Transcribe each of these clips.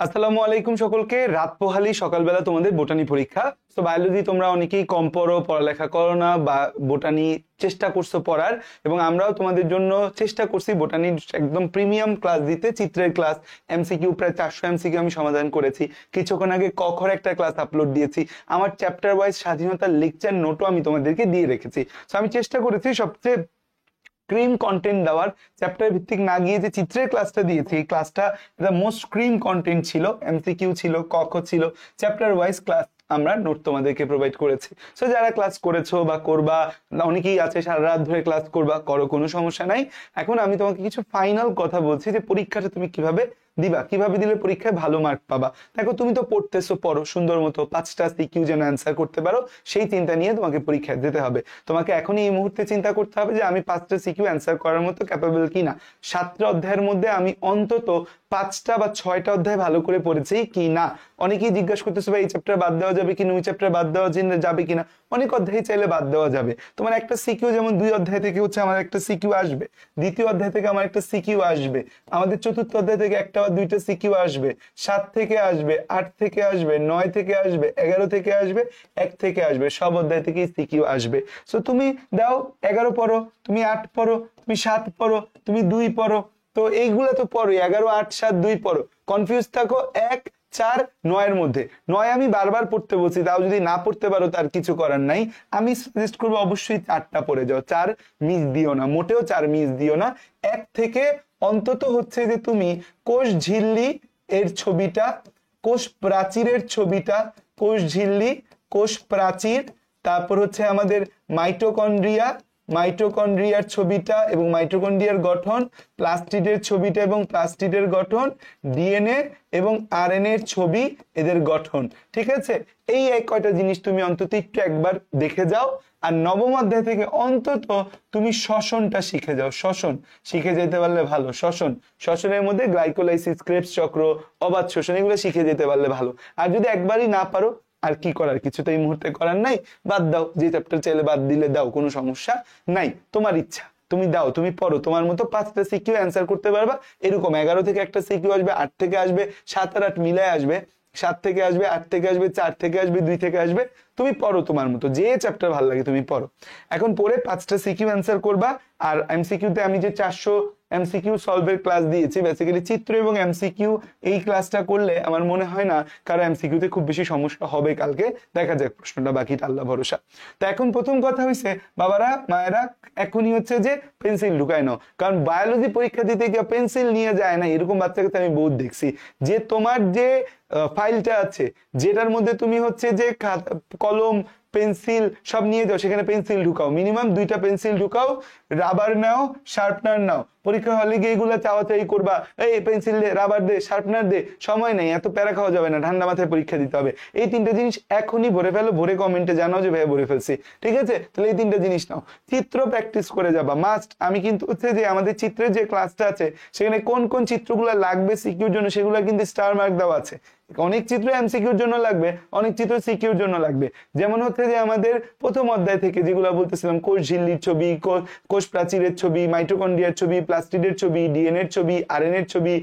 আসসালামু আলাইকুম সকলকে। রাত পোহালি সকালবেলা তোমাদের বোটানি পরীক্ষা। তো বায়োলজি তোমরা অনেকেই কম পড়ো, পড়ালেখা করো না, বা বোটানি চেষ্টা করছো পড়ার, এবং আমরাও তোমাদের জন্য চেষ্টা করছি বোটানির একদম প্রিমিয়াম ক্লাস দিতে। চিত্রের ক্লাস, এমসিকিউ প্রায় 400 এমসিকিউ আমি সমাধান করেছি। কিছুক্ষণ আগে কখর একটা ক্লাস আপলোড দিয়েছি। আমার চ্যাপ্টার ওয়াইজ স্বাধীনতার লেকচার নোটও আমি তোমাদেরকে দিয়ে রেখেছি। তো আমি চেষ্টা করেছি সবচেয়ে ক্রিম কন্টেন্ট দেওয়ার। চ্যাপ্টার ভিত্তিক না গিয়ে যে চিত্রের ক্লাসটা দিয়েছি, এই ক্লাসটা মোস্ট ক্রিম কন্টেন্ট ছিল। এমসিকিউ ছিল, ক খ ছিল, চ্যাপ্টার ওয়াইজ ক্লাস আমরা নোট তোমাদেরকে প্রোভাইড করেছি। সো যারা ক্লাস করেছো বা করবা, অনেকেই আছে সারা রাত ধরে ক্লাস করবা, করো, কোনো সমস্যা নাই। এখন আমি তোমাকে কিছু ফাইনাল কথা বলছি যে পরীক্ষাটা তুমি কিভাবে দিবা, কিভাবে দিলে পরীক্ষায় ভালো মার্ক পাবা। দেখো, তুমি তো পড়তেছো, পড়ো সুন্দর মতো, 5টা সিকিউ যেন অ্যান্সার করতে পারো, সেই চিন্তা নিয়ে তোমাকে পরীক্ষায় যেতে হবে। তোমাকে এখনই এই মুহূর্তে চিন্তা করতে হবে যে আমি 5টা সিকিউ অ্যান্সার করার মতো ক্যাপাবল কিনা। 7টা অধ্যায়ের মধ্যে আমি অন্তত 5টা বা 6টা অধ্যায় ভালো করে পড়েছি কি না। অনেকেই জিজ্ঞাসা করতেছে ভাই এই চ্যাপ্টার বাদ দেওয়া যাবে কিনা, ওই চ্যাপ্টার বাদ দেওয়া যাবে কিনা। অনেক অধ্যায় চাইলে বাদ দেওয়া যাবে। তোমার একটা সিকিউ, যেমন 2 অধ্যায় থেকে হচ্ছে আমার একটা সিকিউ আসবে, দ্বিতীয় অধ্যায় থেকে আমার একটা সিকিউ আসবে, আমাদের চতুর্থ অধ্যায় থেকে একটা বা 2টা সিকিউ আসবে, 7 থেকে আসবে, 8 থেকে আসবে, 9 থেকে আসবে, 11 থেকে আসবে, 1 থেকে আসবে, সব অধ্যায় থেকেই সিকিউ আসবে। সো তুমি দাও, 11 পড়ো, তুমি 8 পড়ো, তুমি 7 পড়ো, তুমি 2 পড়ো। তো এইগুলা তো পড়ো, 11, 8, 7, 2 পড়ো। কনফিউজ থাকো 1, 4, 9 এর মধ্যে। 9 আমি বারবার পড়তে বলছি, তাও যদি না পড়তে পারো তার কিছু করার নাই। আমি সাজেস্ট করবো অবশ্যই 4টা পড়ে যাও, 4 মিস দিও না, মোটেও 4 মিস দিও না। 1 থেকে অন্তত হচ্ছে যে তুমি কোষ ঝিল্লি এর ছবিটা, কোষ প্রাচীরের ছবিটা, কোষ ঝিল্লি, কোষ প্রাচীর, তারপর হচ্ছে আমাদের মাইটোকন্ড্রিয়া, মাইটোকন্ড্রিয়ার ছবিটা এবং মাইটোকন্ড্রিয়ার গঠন, প্লাস্টিডের ছবিটা এবং প্লাস্টিডের গঠন, ডিএনএ এবং আরএনএ এর ছবি, এদের গঠন। ঠিক আছে, এই কয়টা জিনিস তুমি অন্তত একটু একবার দেখে যাও। আর নবম অধ্যায় থেকে অন্তত তুমি শ্বসনটা শিখে যাও। শ্বসন শিখে যেতে পারলে ভালো। শ্বসনের মধ্যে গ্লাইকোলাইসিস, ক্রেবস চক্র, অবাধ শ্বসন, এগুলো শিখে যেতে পারলে ভালো। আর যদি একবারই না পারো, আর কি করার, কিছু তো এই মুহূর্তে করার নাই, বাদ দাও। যে চ্যাপ্টার চাইলে বাদ দিলে দাও, কোনো সমস্যা নাই, তোমার ইচ্ছা, তুমি দাও, তুমি পড়ো। তোমার মতো 5টা সিকিউ অ্যান্সার করতে পারবা, এরকম 11 থেকে একটা সিকিউ আসবে, 8 থেকে আসবে, 7 আর 8 মিলায় আসবে, 7 থেকে আসবে, 8 থেকে আসবে, 4 থেকে আসবে, 2 থেকে আসবে। তুমি পড়ো তোমার মতো, যে চ্যাপ্টার ভালো লাগে তুমি পড়ো। এখন পড়ে 5টা সিকিউ অ্যান্সার করবা। আর এমসিকিউতে আমি যে 400 এমসিকিউ সলভের ক্লাস দিয়েছি, বেসিক্যালি চিত্র এবং এমসিকিউ, এই ক্লাসটা করলে আমার মনে হয় না কারো এমসিকিউতে খুব বেশি সমস্যা হবে। কালকে দেখা যাক প্রশ্নটা, বাকিটা আল্লাহ ভরসা। তো এখন প্রথম কথা হইছে, বাবারা মায়েরা, এখনই হচ্ছে যে পেন্সিল ঢুকায় নাও। কারণ বায়োলজি পরীক্ষা দিতে গিয়ে পেন্সিল নিয়ে যায় না, এরকম বাচ্চা কাছে আমি বহুত দেখছি। যে তোমার যে ফাইলটা আছে, যেটার মধ্যে তুমি হচ্ছে যে কলম, পেন্সিল সব নিয়ে যাও, সেখানে পেন্সিল ঢুকাও, মিনিমাম 2টা পেন্সিল ঢুকাও, রাবার নাও, শার্পনার নাও। পরীক্ষা হলে গিয়ে এগুলো চাওয়াচাই করবা, এই পেন্সিল দে, রাবার দে, শার্পনার দে, সময় নেই, এত প্যারা খাওয়া যাবে না, ঠান্ডা মাথায় পরীক্ষা দিতে হবে। এই 3টে জিনিস এখনই ভরে ফেলো, ভরে কমেন্টে জানাও যে ভাইয়া ভরে ফেলছি। ঠিক আছে, তাহলে এই 3টে জিনিস নাও। চিত্র প্র্যাকটিস করে যাবা মাস্ট। আমি কিন্তু হচ্ছে যে আমাদের চিত্রের যে ক্লাসটা আছে, সেখানে কোন কোন চিত্রগুলো লাগবে সিকিউর জন্য, সেগুলো কিন্তু স্টার মার্ক দেওয়া আছে। অনেক চিত্র এমসিকিউর জন্য লাগবে, অনেক চিত্র সিকিউর জন্য লাগবে। যেমন হচ্ছে যে আমাদের প্রথম অধ্যায় থেকে যেগুলো বলতেছিলাম, কোষ ঝিল্লির ছবি, কোষ প্রাচীরের ছবি, মাইটোকন্ড্রিয়ার ছবি, প্লাস্টিডের ছবি, ডিএনএ এর ছবি, আরএনএ এর ছবি,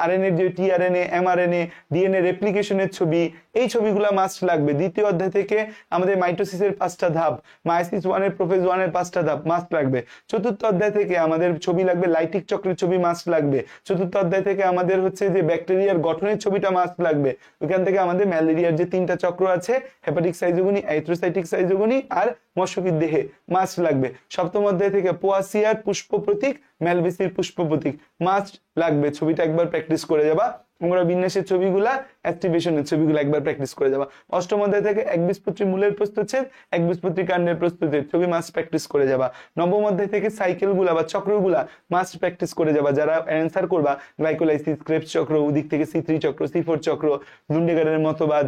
আরএনএ যে টিআরএনএ, এমআরএনএ, ডিএনএ রেপ্লিকেশনের ছবি, এই ছবিগুলো মাস্ট লাগবে। দ্বিতীয় অধ্যায় থেকে আমাদের মাইটোসিসের 5টা ধাপ, মায়োসিস 1 এর প্রোফেজ 1 এর 5টা ধাপ মাস্ট লাগবে। চতুর্থ অধ্যায় থেকে আমাদের ছবি লাগবে, লাইটিক চক্রের ছবি মাস্ট লাগবে। চতুর্থ অধ্যায় থেকে আমাদের হচ্ছে যে ব্যাকটেরিয়ার গঠনের ছবিটা মাস্ট লাগবে। ওখান থেকে আমাদের ম্যালেরিয়ার যে 3টা চক্র আছে, হেপাটিক সাইজোগনি, এরিথ্রোসাইটিক সাইজোগনি আর মশকির দেহে, মাস্ট লাগবে। সপ্তম অধ্যায় থেকে পোয়াসিয়ার পুষ্প প্রতীক, ম্যালবেসির পুষ্প প্রতীক মাস্ট লাগবে। ছবিটা একবার প্র্যাকটিস করে যাবা। আমরা বিন্যাসের ছবিগুলা, অ্যাক্টিভেশনের ছবিগুলো একবার প্র্যাকটিস করে যাবা। অষ্টম অধ্যায় থেকে একবীজপত্রী মূলের প্রস্থচ্ছেদ, একবীজপত্রী কাণ্ডের প্রস্থচ্ছেদ ছবি মাস্ট প্র্যাকটিস করে যাবা। নবম অধ্যায় থেকে সাইকেলগুলা বা চক্রগুলা মাস্ট প্র্যাকটিস করে যাবা। যারা অ্যান্সার করবা, গ্লাইকোলাইসিস, ক্রেবস চক্র, ওদিক থেকে C3 চক্র, C4 চক্র, লুন্ডেগারের মতবাদ,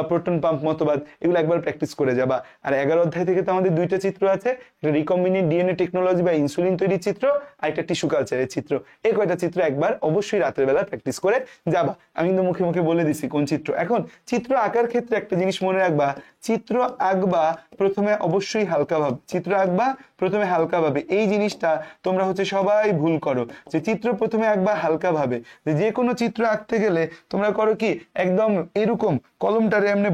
প্রোটন পাম্প মতবাদ, এগুলো একবার প্র্যাকটিস করে যাবা। আর 11 অধ্যায় থেকে তো আমাদের 2টা চিত্র আছে, একটা রিকম্বিনেন্ট ডিএনএ টেকনোলজি বা ইনসুলিন তৈরির চিত্র, আর একটা টিস্যু কালচারের চিত্র। এই কয়টা চিত্র একবার অবশ্যই রাতের বেলা প্র্যাকটিস করে যাবা, আমি কিন্তু মুখে মুখে বলে দিছি কোন চিত্র। এখন চিত্র আঁকার ক্ষেত্রে একটা জিনিস মনে রাখবা, চিত্র আঁকবা প্রথমে অবশ্যই হালকা ভাবে, চিত্র আঁকবা প্রথমে হালকা ভাবে। এই জিনিসটা তোমরা হচ্ছে সবাই ভুল করো, যে চিত্র প্রথমে আঁকবা হালকা ভাবে। যে কোনো চিত্র আঁকতে গেলে তোমরা করো কি, একদম এরকম কলমটারে এমনি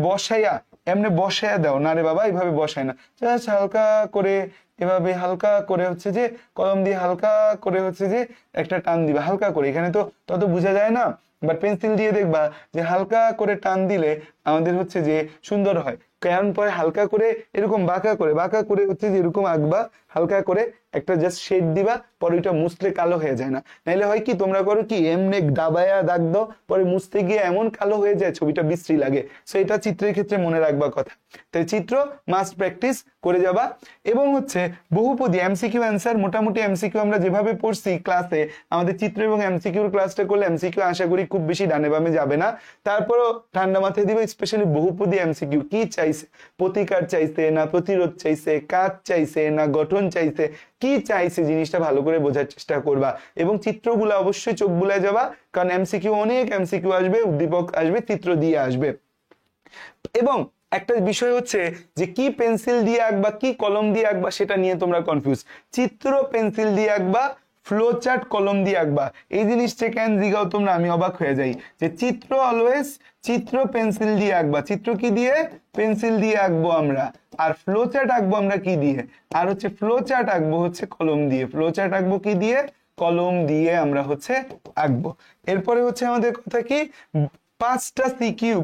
বসায়া দাও না রে বাবা, এইভাবে বসায় না, জাস্ট হালকা করে এভাবে হালকা করে হচ্ছে যে কলম দিয়ে হালকা করে হচ্ছে যে একটা টান দিবা, হালকা করে। এখানে তো তত বোঝা যায় না, বাট পেন্সিল দিয়ে দেখবা যে হালকা করে টান দিলে আমাদের হচ্ছে যে সুন্দর হয়। কারণ পরে হালকা করে এরকম বাঁকা করে হচ্ছে যে এরকম আঁকবা, হালকা করে একটা জাস্ট শেড দিবা, পরে ওইটা মুছলে কালো হয়ে যায় না। নাইলে হয় কি, তোমরা করো কি এমনি দাবায়া দাগ দাও, পরে মুছতে গিয়ে এমন কালো হয়ে যায় ছবিটা বিশ্রী লাগে। সো এটা চিত্রের ক্ষেত্রে মনে রাখবা কথা। তাই চিত্র মাস্ট প্র্যাকটিস করে যাবা। এবং হচ্ছে বহুপদী এমসিকিউ অ্যান্সার, মোটামুটি এমসিকিউ আমরা যেভাবে পড়ছি ক্লাসে, আমাদের চিত্র এবং এমসিকিউর ক্লাসটা করলে এমসিকিউ আশা করি খুব বেশি ডানে বামে যাবে না। তারপরও ঠান্ডা মাথায় দিবে, স্পেশালি বহুপদী এমসিকিউ কি চাইছে, প্রতিকার চাইছে না প্রতিরোধ চাইছে, কাজ চাইছে না গঠন চাইছে, কি চাইছে জিনিসটা ভালো করে বোঝার চেষ্টা করবা। এবং চিত্রগুলো অবশ্যই চোখ বুলায় যাবা, কারণ এমসিকিউ অনেক এমসিকিউ আসবে, উদ্দীপক আসবে, চিত্র দিয়ে আসবে। এবং একটা বিষয় হচ্ছে যে কি পেন্সিল দিয়ে আঁকবা কি কলম দিয়ে আঁকবা সেটা নিয়ে তোমরা কনফিউজ। চিত্র পেন্সিল দিয়ে আঁকবা, ফ্লো চার্ট কলম দিয়ে আঁকবা, এই জিনিসটা কেন দিগাও তোমরা, আমি অবাক হয়ে যাই। যে চিত্র অলওয়েজ চিত্র পেন্সিল দিয়ে আঁকবা, চিত্র কি দিয়ে, পেন্সিল দিয়ে আঁকবো আমরা। আর ফ্লো চার্ট আঁকবো আমরা কি দিয়ে, আর হচ্ছে ফ্লো চার্ট আঁকবো হচ্ছে কলম দিয়ে, ফ্লো চার্ট আঁকবো কি দিয়ে, কলম দিয়ে আমরা হচ্ছে আঁকবো। এরপরে হচ্ছে আমাদের কথা কি, 5টা সিকিউ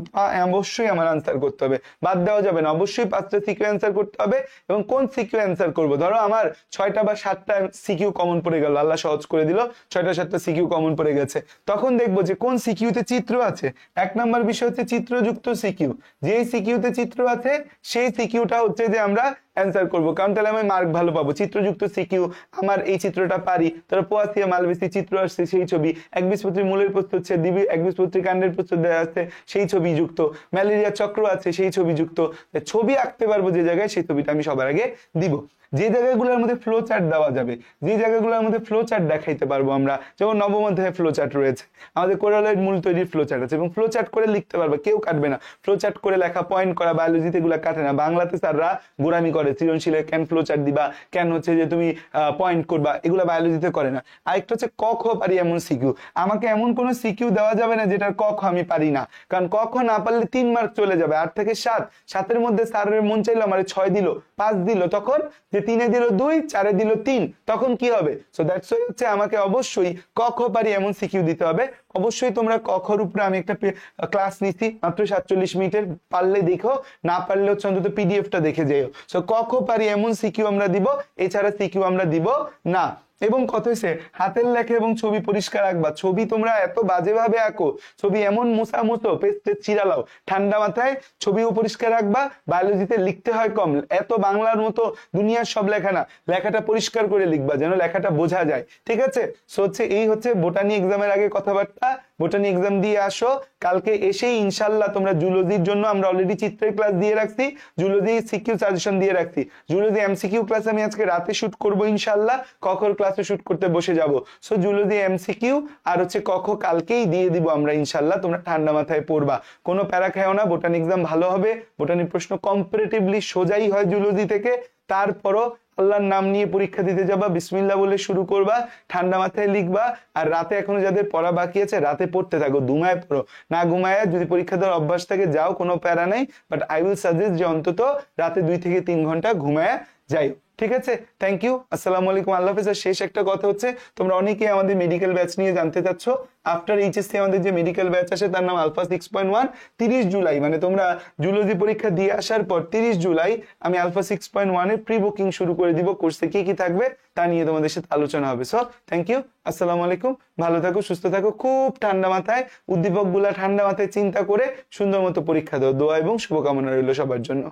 অবশ্যই আমার আনসার করতে হবে, বাদ দেওয়া যাবে না, অবশ্যই 5টা সিকিউ অ্যান্সার করতে হবে। এবং কোন সিকিউ অ্যান্সার করবো, ধরো আমার 6টা বা 7টা সিকিউ কমন পড়ে গেল, আল্লাহ সহজ করে দিল, 6টা 7টা সিকিউ কমন পড়ে গেছে, তখন দেখবো যে কোন সিকিউতে চিত্র আছে। 1 নম্বর বিষয় হচ্ছে চিত্রযুক্ত সিকিউ, যেই সিকিউতে চিত্র আছে সেই সিকিউটা হচ্ছে যে আমরা অ্যান্সার করবো, কারণ তাহলে আমি মার্ক ভালো পাবো। চিত্রযুক্ত সিকিউ, আমার এই চিত্রটা পারি, ধরো পোয়াসিয়া মালবেসি চিত্র আসছে সেই ছবি, একবীজপত্রী মূলের প্রস্তুত হচ্ছে, একবীজপত্রী কাণ্ডের প্রস্তুত দেওয়া আছে সেই ছবি যুক্ত, ম্যালেরিয়া চক্র আছে সেই ছবি যুক্ত। ছবি আঁকতে পারবো যে জায়গায়, সেই ছবিটা আমি সবার আগে দিব। যে জায়গাগুলোর মধ্যে ফ্লো চার্ট দেওয়া যাবে, যে জায়গাগুলোর মধ্যে ফ্লো চার্ট দেখাইতে পারবো আমরা, যেমন নবম অধ্যায়ে ফ্লো চার্ট রয়েছে, আমাদের কোরালের মূল তৈরির ফ্লো চার্ট আছে, এবং ফ্লো চার্ট করে লিখতে পারবে, কেউ কাটবে না। ফ্লো চার্ট করে লেখা, পয়েন্ট করা, বায়োলজিতে এগুলা কাটে না, বাংলাতে স্যাররা গোড়ামি করে, সৃজনশীলে কেন ফ্লো চার্ট দিবা, কেন হচ্ছে যে তুমি পয়েন্ট করবা, এগুলা বায়োলজিতে করে না। আরেকটা হচ্ছে ক খ পারি এমন সিকিউ, আমাকে এমন কোন সিকিউ দেওয়া যাবে না যেটার ক খ আমি পারি না, কারণ ক খ না পারলে 3 মার্ক চলে যাবে। 8 থেকে 7, 7-এর মধ্যে স্যারের মন চাইলো আমার 6 দিল, 5 দিল, তখন যে 3-এ দিল 2, 4-এ দিল 3, তখন কি হবে? সো দ্যাটস ওয়াই হচ্ছে আমাকে অবশ্যই ক খ পারি এমন সিকিউ দিতে হবে। অবশ্যই তোমরা ক খর উপরে আমি একটা ক্লাস নিছি মাত্র 47 মিনিটের, পারলে দেখো, না পারলে হচ্ছে অন্তত পিডিএফটা দেখে যেও। সো ক খ পারি এমন সিকিউ আমরা দিব, এছাড়া সিকিউ আমরা দিব না। এবং কত হয়েছে, হাতের লেখা এবং ছবি পরিষ্কার আঁকবা। ছবি তোমরা এত বাজেভাবে আঁকো, ছবি এমন মোছা পেস্টে চিরালাও, ঠান্ডা মাথায় ছবিও পরিষ্কার রাখবা। বায়োলজিতে লিখতে হয় কম, এত বাংলার মতো দুনিয়ার সব লেখা না, লেখাটা পরিষ্কার করে লিখবা যেন লেখাটা বোঝা যায়, ঠিক আছে? সো হচ্ছে এই হচ্ছে বোটানি এক্সামের আগে কথাবার্তা। বোটানি এক্সাম দিয়ে আসো, কালকে এসেই ইনশাল্লাহ তোমরা জুলজির জন্য আমরা অলরেডি চিত্রের ক্লাস দিয়ে রাখছি, জুলজি সিকিউ সাজেশন দিয়ে রাখছি, জুলজি এমসিকিউ ক্লাস আমি আজকে রাতে শুট করবো ইনশাল্লাহ, কখর ক্লাসে শুট করতে বসে যাব। সো জুলজি এমসিকিউ আর হচ্ছে কখ কালকেই দিয়ে দিব আমরা ইনশাল্লাহ, তোমরা ঠান্ডা মাথায় পড়বা, কোনো প্যারা খাও না। বোটানি এক্সাম ভালো হবে, বোটানি প্রশ্ন কম্পারেটিভলি সোজাই হয় জুলজি থেকে। তারপরও আল্লাহর নাম নিয়ে পরীক্ষা দিতে যাবা, বিসমিল্লাহ বলে শুরু করবা, ঠান্ডা মাথায় লিখবা। আর রাতে এখনো যাদের পড়া বাকি আছে রাতে পড়তে থাকো, ঘুমায় পড়ো না, ঘুমায় যদি পরীক্ষা দেওয়ার অভ্যাস থাকে যাও, কোনো প্যারা নাই, বাট আই উইল সাজেস্ট যে অন্তত রাতে 2 থেকে 3 ঘন্টা ঘুমায় যাই, ঠিক আছে? থ্যাংক ইউ, আসসালামু আলাইকুম, আল্লাহ হাফেজ। আর শেষ একটা কথা হচ্ছে, তোমরা অনেকেই আমাদের মেডিকেল ব্যাচ নিয়ে জানতে চাচ্ছ। আফটার এইচএসসি আমাদের যে মেডিকেল ব্যাচ আসে তার নাম আলফা 6.1। 30 জুলাই মানে তোমরা জুলজি পরীক্ষা দিয়ে আসার পর 30 জুলাই আমি আলফা 6.1 এর প্রি বুকিং শুরু করে দিব। কোর্সে কি কি থাকবে তা নিয়ে তোমাদের সাথে আলোচনা হবে। সো থ্যাংক ইউ, আসসালামু আলাইকুম, ভালো থাকো, সুস্থ থাকো, খুব ঠান্ডা মাথায় উদ্দীপক গুলা ঠান্ডা মাথায় চিন্তা করে সুন্দর মতো পরীক্ষা দাও। দোয়া এবং শুভকামনা রইল সবার জন্য।